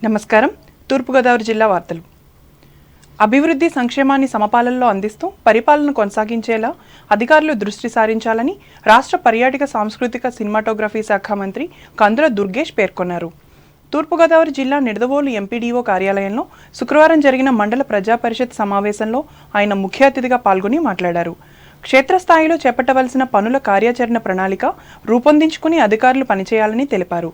నమస్కారం. తూర్పుగోదావరి జిల్లా వార్తలు. అభివృద్ధి సంక్షేమాన్ని సమపాలనలో అందిస్తూ పరిపాలన కొనసాగించేలా అధికారులు దృష్టి సారించాలని రాష్ట్ర పర్యాటక సాంస్కృతిక సినిమాటోగ్రఫీ శాఖ మంత్రి కందుల దుర్గేష్ పేర్కొన్నారు. తూర్పుగోదావరి జిల్లా నిడదవోలు ఎంపీడీఓ కార్యాలయంలో శుక్రవారం జరిగిన మండల ప్రజా పరిషత్ సమావేశంలో ఆయన ముఖ్య అతిథిగా పాల్గొని మాట్లాడారు. క్షేత్రస్థాయిలో చేపట్టవలసిన పనుల కార్యాచరణ ప్రణాళిక రూపొందించుకుని అధికారులు పనిచేయాలని తెలిపారు.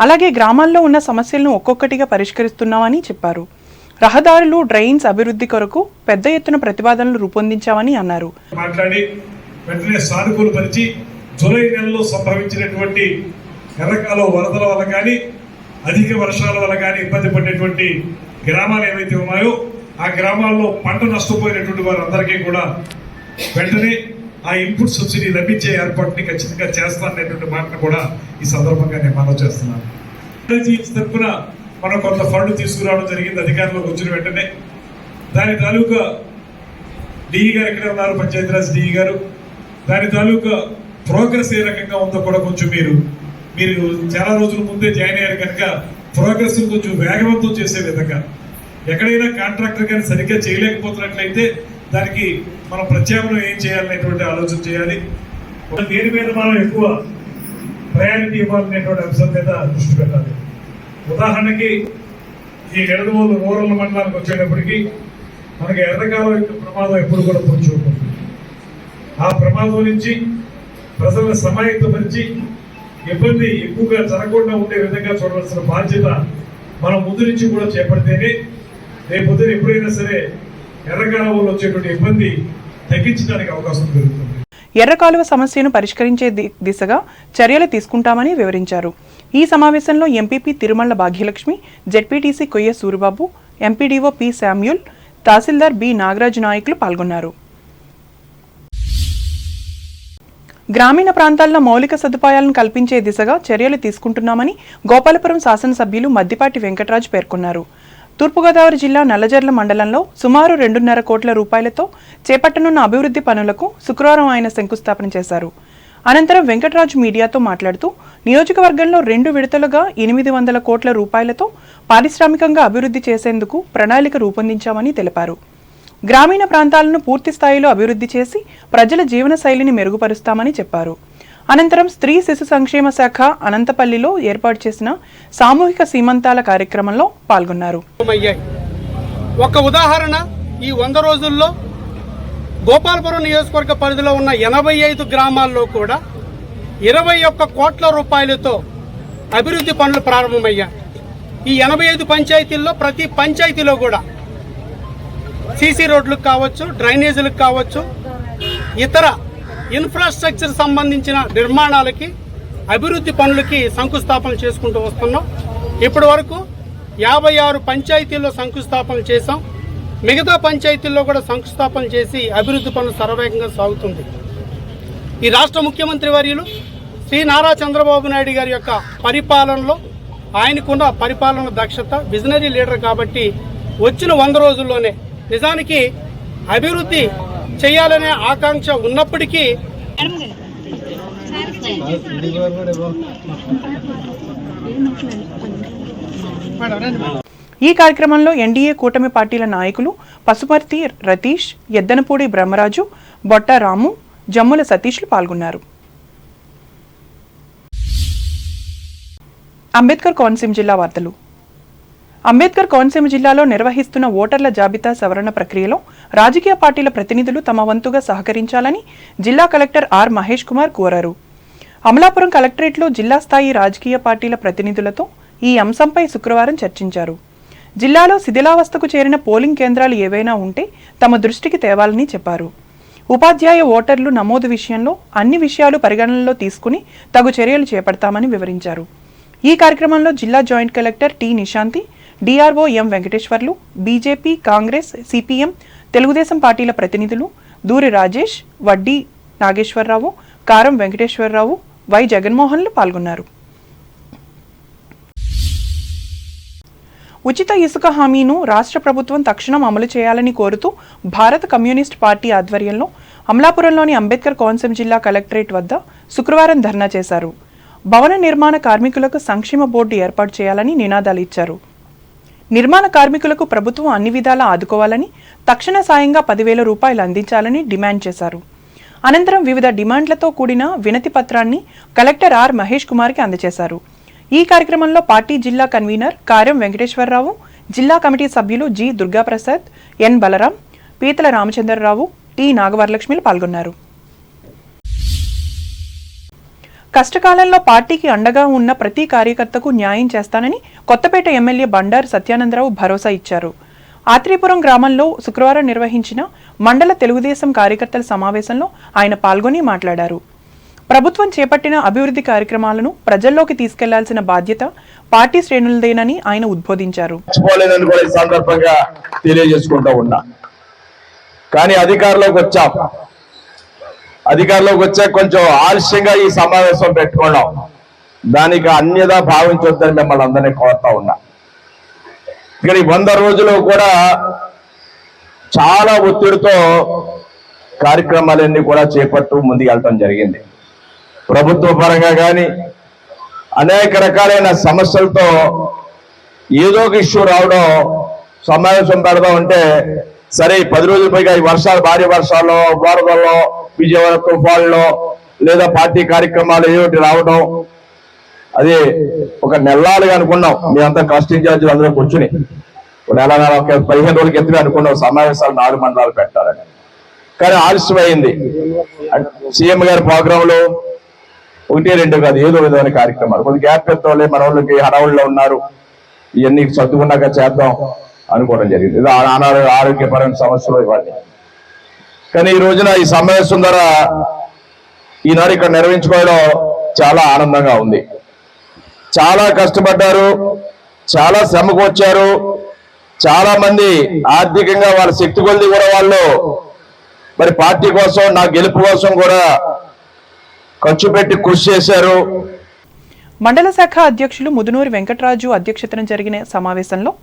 అలాగే గ్రామాల్లో ఉన్న సమస్యలను ఒక్కొక్కటిగా పరిష్కరిస్తున్నామని చెప్పారు. రహదారులు, డ్రైన్స్ అభివృద్ధి కొరకు పెద్ద ఎత్తున ప్రతిపాదనలు రూపొందించామని అన్నారు. మాట్లాడి వెంటనే సానుకూల పరిచి జూలై నెలలో సంభవించినటువంటి ఎర్రకాలం వరదల వల్ల కానీ అధిక వర్షాల వల్ల కానీ ఇబ్బంది పడినటువంటి గ్రామాలు ఏవైతే ఉన్నాయో ఆ గ్రామాల్లో పంట నష్టపోయినటువంటి వారందరికీ కూడా వెంటనే ఆ ఇన్పుట్ సబ్సిడీ లభించే ఏర్పాటుని ఖచ్చితంగా చేస్తాననేటువంటి మాటను కూడా ఈ సందర్భంగా నేను మనవి చేస్తున్నాను. తరఫున మనం కొంత ఫండ్ తీసుకురావడం జరిగింది అధికారంలోకి వచ్చిన వెంటనే. దాని తాలూకా డిఈ గారు ఎక్కడ ఉన్నారు, పంచాయతీరాజ్ డిఈ గారు, దాని తాలూకా ప్రోగ్రెస్ ఏ రకంగా ఉందో కూడా కొంచెం మీరు చాలా రోజుల ముందే జాయిన్ అయ్యారు కనుక ప్రోగ్రెస్ కొంచెం వేగవంతం చేసే విధంగా ఎక్కడైనా కాంట్రాక్టర్ కానీ సరిగ్గా చేయలేకపోతున్నట్లయితే దానికి మనం ప్రత్యామ్నాయం ఏం చేయాలనేటువంటి ఆలోచన చేయాలి. దేని మీద మనం ఎక్కువ ప్రయారిటీ ఇవ్వాలనేటువంటి అంశం మీద దృష్టి పెట్టాలి. ఉదాహరణకి ఈ నిడదవోలు రూరల్ మండలానికి వచ్చేటప్పటికి మనకి ఎర్రకాలం యొక్క ప్రమాదం ఎప్పుడు కూడా పొంచి ఉంటుంది. ఆ ప్రమాదం నుంచి ప్రజలను సమాయత్తపరిచి ఇబ్బంది ఎక్కువగా జరగకుండా ఉండే విధంగా చూడవలసిన బాధ్యత మనం ముందు నుంచి కూడా చేపడితేనే రేపు పొద్దున ఎప్పుడైనా సరే ఎర్రకాలువలో వచ్చేటువంటి ఇబ్బంది తగ్గించడానికి అవకాశం పెరుగుతుంది. ఎర్రకాలువ సమస్యను పరిష్కరించే దిశగా చర్యలు తీసుకుంటామని వివరించారు. ఈ సమావేశంలో ఎంపీపీ తిరుమల భాగ్యలక్ష్మి, జెడ్పీటీసీ కొయ్య సూరిబాబు, ఎంపీడీఓ పి శామ్యూల్, తహసీల్దార్ బి నాగరాజు నాయకులు పాల్గొన్నారు. గ్రామీణ ప్రాంతాల్లో మౌలిక సదుపాయాలను కల్పించే దిశగా చర్యలు తీసుకుంటున్నామని గోపాలపురం శాసనసభ్యులు మద్దిపాటి వెంకటరాజు పేర్కొన్నారు. తూర్పుగోదావరి జిల్లా నల్లజర్ల మండలంలో సుమారు 2.5 కోట్ల రూపాయలతో చేపట్టనున్న అభివృద్ధి పనులకు శుక్రవారం ఆయన శంకుస్థాపన చేశారు. అనంతరం వెంకటరాజు మీడియాతో మాట్లాడుతూ నియోజకవర్గంలో 2 విడతలుగా 800 కోట్ల రూపాయలతో పారిశ్రామికంగా అభివృద్ధి చేసేందుకు ప్రణాళిక రూపొందించామని తెలిపారు. గ్రామీణ ప్రాంతాలను పూర్తి స్థాయిలో అభివృద్ధి చేసి ప్రజల జీవన శైలిని మెరుగుపరుస్తామని చెప్పారు. అనంతరం స్త్రీ శిశు సంక్షేమ శాఖ అనంతపల్లిలో ఏర్పాటు చేసిన సామూహిక సీమంతాల కార్యక్రమంలో పాల్గొన్నారు. ఒక ఉదాహరణ, ఈ 100 రోజుల్లో గోపాలపురం నియోజకవర్గ పరిధిలో ఉన్న 85 గ్రామాల్లో కూడా 21 కోట్ల రూపాయలతో అభివృద్ధి పనులు ప్రారంభమయ్యాయి. ఈ 85 పంచాయతీల్లో ప్రతి పంచాయతీలో కూడా సీసీ రోడ్లకు కావచ్చు, డ్రైనేజీలకు కావచ్చు, ఇతర ఇన్ఫ్రాస్ట్రక్చర్ సంబంధించిన నిర్మాణాలకి, అభివృద్ధి పనులకి శంకుస్థాపన చేసుకుంటూ వస్తున్నాం. ఇప్పటి వరకు 56 పంచాయతీల్లో శంకుస్థాపన చేశాం. మిగతా పంచాయతీల్లో కూడా శంకుస్థాపన చేసి అభివృద్ధి పనులు శరవేగంగా సాగుతుంది. ఈ రాష్ట్ర ముఖ్యమంత్రి వర్యులు శ్రీ నారా చంద్రబాబు నాయుడు గారి యొక్క పరిపాలనలో ఆయనకున్న పరిపాలన దక్షత, విజనరీ లీడర్ కాబట్టి వచ్చిన 100 రోజుల్లోనే నిజానికి అభివృద్ధి చేయాలనే ఆకాంక్ష ఉన్నప్పటికీ ఈ కార్యక్రమంలో ఎన్డీఏ కూటమి పార్టీల నాయకులు పసుపర్తి రతీష్, ఎద్దనపూడి బ్రహ్మరాజు, బొట్ట రాము, జమ్ముల సతీష్లు పాల్గొన్నారు. అంబేద్కర్ కోనసీమ జిల్లా వార్తలు. అంబేద్కర్ కోనసీమ జిల్లాలో నిర్వహిస్తున్న ఓటర్ల జాబితా సవరణ ప్రక్రియలో రాజకీయ పార్టీల ప్రతినిధులు తమ వంతుగా సహకరించాలని జిల్లా కలెక్టర్ ఆర్ మహేష్ కుమార్ కోరారు. అమలాపురం కలెక్టరేట్లో జిల్లా స్థాయి రాజకీయ పార్టీల ప్రతినిధులతో ఈ అంశంపై శుక్రవారం చర్చించారు. జిల్లాలో శిథిలావస్థకు చేరిన పోలింగ్ కేంద్రాలు ఏవైనా ఉంటే తమ దృష్టికి తేవాలని చెప్పారు. ఉపాధ్యాయ ఓటర్లు నమోదు విషయంలో అన్ని విషయాలు పరిగణనలో తీసుకుని తగు చర్యలు చేపడతామని వివరించారు. ఈ కార్యక్రమంలో జిల్లా joint collector T Nishanthi, DRO ఎం వెంకటేశ్వర్లు, బీజేపీ, కాంగ్రెస్, సిపిఎం, తెలుగుదేశం పార్టీల ప్రతినిధులు దూరి రాజేష్, వడ్డీ నాగేశ్వరరావు, కారం వెంకటేశ్వరరావు, వై జగన్మోహన్లు పాల్గొన్నారు. ఉచిత ఇసుక హామీను రాష్ట్ర ప్రభుత్వం తక్షణం అమలు చేయాలని కోరుతూ భారత కమ్యూనిస్ట్ పార్టీ ఆధ్వర్యంలో అమలాపురంలోని అంబేద్కర్ కోనసీమ జిల్లా కలెక్టరేట్ వద్ద శుక్రవారం ధర్నా చేశారు. భవన నిర్మాణ కార్మికులకు సంక్షేమ బోర్డు ఏర్పాటు చేయాలని నినాదాలు ఇచ్చారు. నిర్మాణ కార్మికులకు ప్రభుత్వం అన్ని విధాలా ఆదుకోవాలని, తక్షణ సాయంగా 10,000 రూపాయలు అందించాలని డిమాండ్ చేశారు. అనంతరం వివిధ డిమాండ్లతో కూడిన వినతి పత్రాన్ని కలెక్టర్ ఆర్ మహేష్ కుమార్కి అందజేశారు. ఈ కార్యక్రమంలో పార్టీ జిల్లా కన్వీనర్ కార్యం వెంకటేశ్వరరావు, జిల్లా కమిటీ సభ్యులు జి దుర్గాప్రసాద్, ఎన్ బలరాం, పీతల రామచంద్రరావు, టి నాగవరలక్ష్మిలు పాల్గొన్నారు. కష్టకాలంలో పార్టీకి అండగా ఉన్న ప్రతి కార్యకర్తకు న్యాయం చేస్తానని కొత్తపేట ఎమ్మెల్యే బండారు సత్యానందరావు భరోసా ఇచ్చారు. ఆత్రేయపురం గ్రామంలో శుక్రవారం నిర్వహించిన మండల తెలుగుదేశం కార్యకర్తల సమావేశంలో ఆయన పాల్గొని మాట్లాడారు. ప్రభుత్వం చేపట్టిన అభివృద్ధి కార్యక్రమాలను ప్రజల్లోకి తీసుకెళ్లాల్సిన బాధ్యత పార్టీ శ్రేణులదేనని ఆయన ఉద్బోధించారు. కానీ అధికారంలోకి వచ్చాక కొంచెం ఆలస్యంగా ఈ సమావేశం పెట్టుకున్నాం. దానికి అన్యదా భావించొద్దని మిమ్మల్ని అందరినీ కోరుతా ఉన్నా. ఇక్కడ 100 రోజులు కూడా చాలా ఒత్తిడితో కార్యక్రమాలన్నీ కూడా చేపట్టు ముందుకు వెళ్ళటం జరిగింది. ప్రభుత్వ పరంగా కానీ అనేక రకాలైన సమస్యలతో ఏదో ఒక ఇష్యూ రావడం, సమావేశం పెడదాం అంటే సరే 10 రోజుల పైగా ఈ వర్షాలు, భారీ వర్షాల్లో, వరదల్లో, విజయవాడ తుఫాన్లో లేదా పార్టీ కార్యక్రమాలు ఏమిటి రావడం, అది ఒక నెలలుగా అనుకున్నాం. మేమంతా ట్రస్ట్ ఇన్ఛార్జీలు అందరూ కూర్చుని నెల 15 రోజుల క్రితమే అనుకున్నాం సమావేశాలు 4 మండలాలు పెట్టాలని. కానీ ఆలస్యమైంది. సీఎం గారి ప్రోగ్రాంలో 1-2 కాదు, ఏదో విధమైన కార్యక్రమాలు కొద్ది గ్యాప్ పెద్దోళ్ళే మన వాళ్ళకి హడావుల్లో ఉన్నారు, ఇవన్నీ చదువుకున్నాక చేద్దాం అనుకోవడం జరిగింది. ఇది ఆరోగ్యపరమైన సమస్యలు ఇవన్నీ. కానీ ఈ రోజున ఈ సమావేశం ద్వారా ఈనాడు ఇక్కడ నిర్వహించుకోవడం చాలా ఆనందంగా ఉంది. చాలా కష్టపడ్డారు, చాలా శ్రమకు వచ్చారు. చాలా మంది ఆర్థికంగా వాళ్ళ శక్తి కొద్ది కూడా వాళ్ళు మరి పార్టీ కోసం, నా గెలుపు కోసం కూడా ఖర్చు పెట్టి కృషి చేశారు. మండల శాఖ అధ్యక్షులు ముదునూరి వెంకటరాజు అధ్యక్షతన జరిగిన సమావేశంలో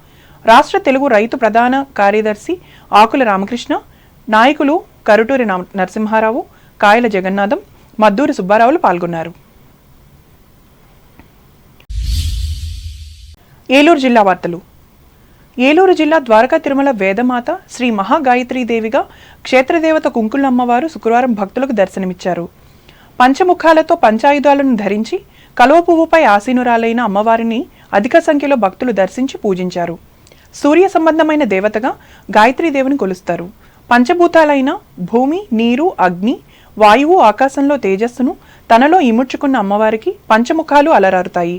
రాష్ట్ర తెలుగు రైతు ప్రధాన కార్యదర్శి ఆకుల రామకృష్ణ, నాయకులు కరుటూరి నరసింహారావు, కాయల జగన్నాథం, మద్దూరి సుబ్బారావులు పాల్గొన్నారు. ఏలూరు జిల్లా వార్తలు. ఏలూరు జిల్లా ద్వారకా తిరుమల వేదమాత శ్రీ మహాగాయత్రీదేవిగా క్షేత్రదేవత కుంకుళ్ళమ్మవారు శుక్రవారం భక్తులకు దర్శనమిచ్చారు. పంచముఖాలతో పంచాయుధాలను ధరించి కలువ పువ్వుపై ఆసీనురాలైన అమ్మవారిని అధిక సంఖ్యలో భక్తులు దర్శించి పూజించారు. సూర్య సంబంధమైన దేవతగా గాయత్రీదేవిని కొలుస్తారు. పంచభూతాలైన భూమి, నీరు, అగ్ని, వాయువు, ఆకాశంలో తేజస్సును తనలో ఇముడ్చుకున్న అమ్మవారికి పంచముఖాలు అలరారుతాయి.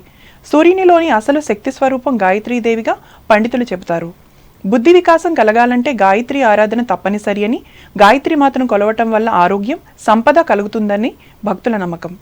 సూర్యునిలోని అసలు శక్తి స్వరూపం గాయత్రీదేవిగా పండితులు చెబుతారు. బుద్ధి వికాసం కలగాలంటే గాయత్రి ఆరాధన తప్పనిసరి అని, గాయత్రి మాతను కొలవటం వల్ల ఆరోగ్యం, సంపద కలుగుతుందని భక్తుల నమ్మకం.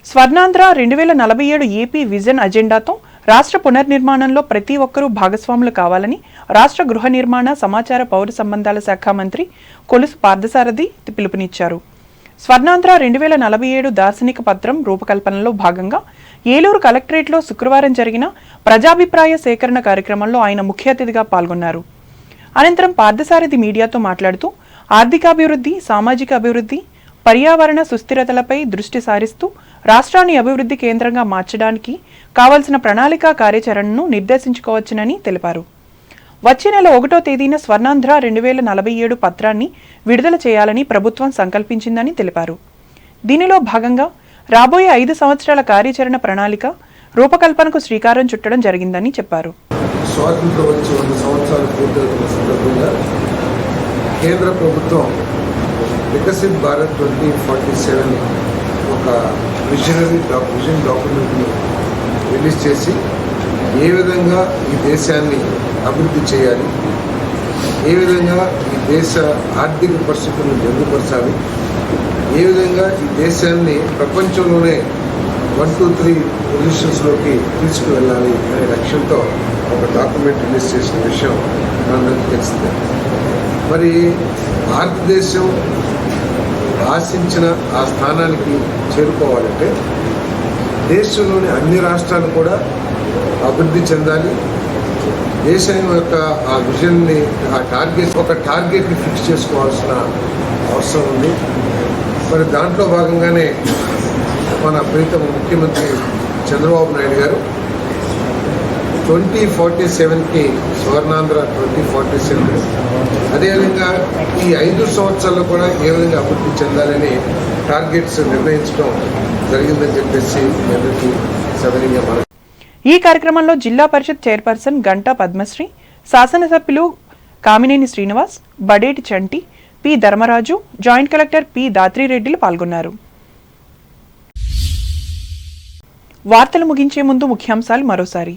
స్వర్ణాంధ్ర 2047 ఏపీ విజన్ అజెండాతో రాష్ట్ర పునర్నిర్మాణంలో ప్రతి ఒక్కరూ భాగస్వాములు కావాలని రాష్ట్ర గృహ నిర్మాణ, సమాచార, పౌర సంబంధాల శాఖ మంత్రి కొలుసు పార్థసారథి పిలుపునిచ్చారు. స్వర్ణాంధ్ర 2047 దార్శనిక పత్రం రూపకల్పనలో భాగంగా ఏలూరు కలెక్టరేట్లో శుక్రవారం జరిగిన ప్రజాభిప్రాయ సేకరణ కార్యక్రమంలో ఆయన ముఖ్య అతిథిగా పాల్గొన్నారు. అనంతరం పార్థసారథి మీడియాతో మాట్లాడుతూ ఆర్థికాభివృద్ధి, సామాజిక అభివృద్ధి, పర్యావరణ సుస్థిరతలపై దృష్టి సారిస్తూ రాష్ట్రాన్ని అభివృద్ధి కేంద్రంగా మార్చడానికి కావాల్సిన ప్రణాళికా కార్యాచరణను నిర్దేశించుకోవచ్చునని తెలిపారు. వచ్చే నెల 1వ తేదీన స్వర్ణాంధ్ర 2047 పత్రాన్ని విడుదల చేయాలని ప్రభుత్వం సంకల్పించిందని తెలిపారు. దీనిలో భాగంగా రాబోయే 5 సంవత్సరాల కార్యాచరణ ప్రణాళిక రూపకల్పనకు శ్రీకారం చుట్టడం జరిగిందని చెప్పారు. స్వాతంత్రం వచ్చి 100 సంవత్సరాలు పూర్తవుతున్న సందర్భంగా కేంద్ర ప్రభుత్వం వికసిత్ భారత్ 2047 ఒక విజన్ డాక్యుమెంట్ని రిలీజ్ చేసి ఏ విధంగా ఈ దేశాన్ని అభివృద్ధి చేయాలి, ఏ విధంగా ఈ దేశ ఆర్థిక పరిస్థితులను మెరుగుపరచాలి, ఏ విధంగా ఈ దేశాన్ని ప్రపంచంలోనే 1, 2, 3 పొజిషన్స్లోకి తీసుకువెళ్ళాలి అనే లక్ష్యంతో ఒక డాక్యుమెంట్ రిలీజ్ చేసిన విషయం మనందరికీ తెలిసిందే. మరి భారతదేశం ఆశించిన ఆ స్థానానికి చేరుకోవాలంటే దేశంలోని అన్ని రాష్ట్రాలు కూడా అభివృద్ధి చెందాలి. దేశం యొక్క ఆ విజన్ని ఒక టార్గెట్ని ఫిక్స్ చేసుకోవాల్సిన అవసరం ఉంది. మరి దాంట్లో భాగంగానే మన ప్రీతమ ముఖ్యమంత్రి చంద్రబాబు నాయుడు గారు 2047కి స్వర్ణాంధ్ర 2047, అదేవిధంగా ఈ 5 సంవత్సరాల్లో కూడా ఏ విధంగా అభివృద్ధి చెందాలని టార్గెట్స్ నిర్ణయించడం జరిగిందని చెప్పేసి అందరికీ సవినీయంగా మనం. ఈ కార్యక్రమంలో జిల్లా పరిషత్ చైర్పర్సన్ గంటా పద్మశ్రీ, శాసనసభ్యులు Kamineni Srinivas, Badeti Chanti, P Dharmaraju, joint collector P దాత్రిరెడ్డిలు పాల్గొన్నారు. వార్తలు ముగించే ముందు ముఖ్యాంశాలు మరోసారి.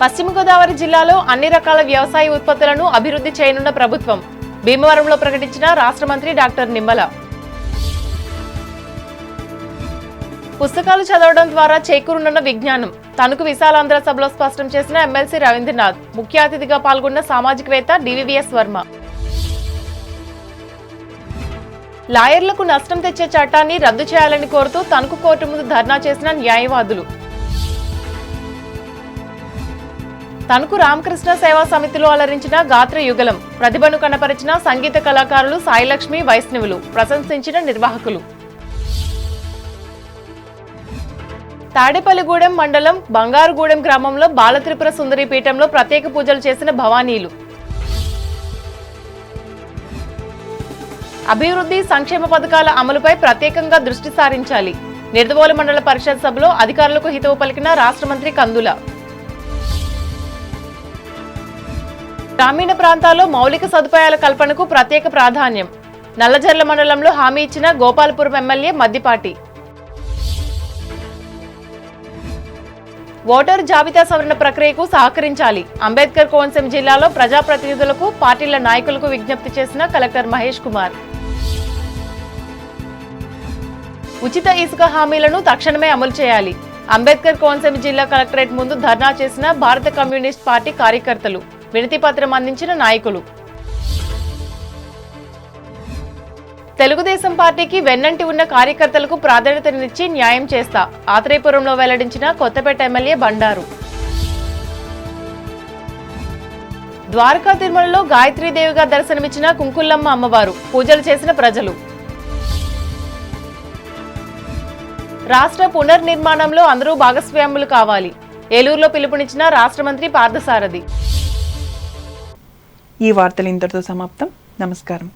పశ్చిమ గోదావరి జిల్లాలో అన్ని రకాల వ్యవసాయ ఉత్పత్తులను అభివృద్ధి చేయనున్న ప్రభుత్వం, భీమవరంలో ప్రకటించిన రాష్ట్ర మంత్రి డాక్టర్ నిమ్మల. పుస్తకాలు చదవడం ద్వారా చేకూరునున్న విజ్ఞానం, తణుకు విశాలాంధ్ర సభలో స్పష్టం చేసిన ఎమ్మెల్సీ రవీంద్రనాథ్. ముఖ్య అతిథిగా పాల్గొన్న సామాజికవేత్త డివివిఎస్ వర్మ. లాయర్లకు నష్టం తెచ్చే చట్టాన్ని రద్దు చేయాలని కోరుతూ తణుకు కోర్టు ముందు ధర్నా చేసిన న్యాయవాదులు. తణుకు రామకృష్ణ సేవా సమితిలో అలరించిన గాత్ర యుగలం, ప్రతిభను కనపరిచిన సంగీత కళాకారులు సాయిలక్ష్మి, వైష్ణవులు, ప్రశంసించిన నిర్వాహకులు. తాడేపల్లిగూడెం మండలం బంగారుగూడెం గ్రామంలో బాలత్రిపుర సుందరి పీఠంలో ప్రత్యేక పూజలు చేసిన భవానీలు. అభివృద్ధి సంక్షేమ పథకాల అమలుపై ప్రత్యేకంగా దృష్టి సారించాలి. నిర్దవోలు మండల పరిషత్ సభలో అధికారులకు హితవు పలికిన రాష్ట్ర మంత్రి కందుల. గ్రామీణ ప్రాంతాల్లో మౌలిక సదుపాయాల కల్పనకు ప్రత్యేక ప్రాధాన్యం, నల్లజర్ల మండలంలో హామీ ఇచ్చిన గోపాలపురం ఎమ్మెల్యే మద్దిపాటి. ఓటరు జాబితా సవరణ ప్రక్రియకు సహకరించాలి. అంబేద్కర్ కోనసీమ జిల్లాలో ప్రజాప్రతినిధులకు, పార్టీల నాయకులకు విజ్ఞప్తి చేసిన కలెక్టర్ మహేష్ కుమార్. ఉచిత ఇసుక హామీలను తక్షణమే అమలు చేయాలి. అంబేద్కర్ కోనసీమ జిల్లా కలెక్టరేట్ ముందు ధర్నా చేసిన భారత కమ్యూనిస్ట్ పార్టీ కార్యకర్తలు, వినతి పత్రం అందించిన నాయకులు. తెలుగుదేశం పార్టీకి వెన్నంటి ఉన్న కార్యకర్తలకు ప్రాధాన్యతనిచ్చి న్యాయం చేస్తా, ఆత్రేయపురంలో వెల్లడించిన కొత్తపేట ఎమ్మెల్యే బండారు. ద్వారకా తిరుమలలో గాయత్రీదేవిగా దర్శనమిచ్చిన కుంకుల్లమ్మ అమ్మవారు, పూజలు చేసిన ప్రజలు. రాష్ట్ర పునర్నిర్మాణంలో అందరూ భాగస్వాములు కావాలి, ఏలూరులో పిలుపునిచ్చిన రాష్ట్ర మంత్రి పార్థసారథి. ఈ వార్తలు ఇంతటితో సమాప్తం. నమస్కారం.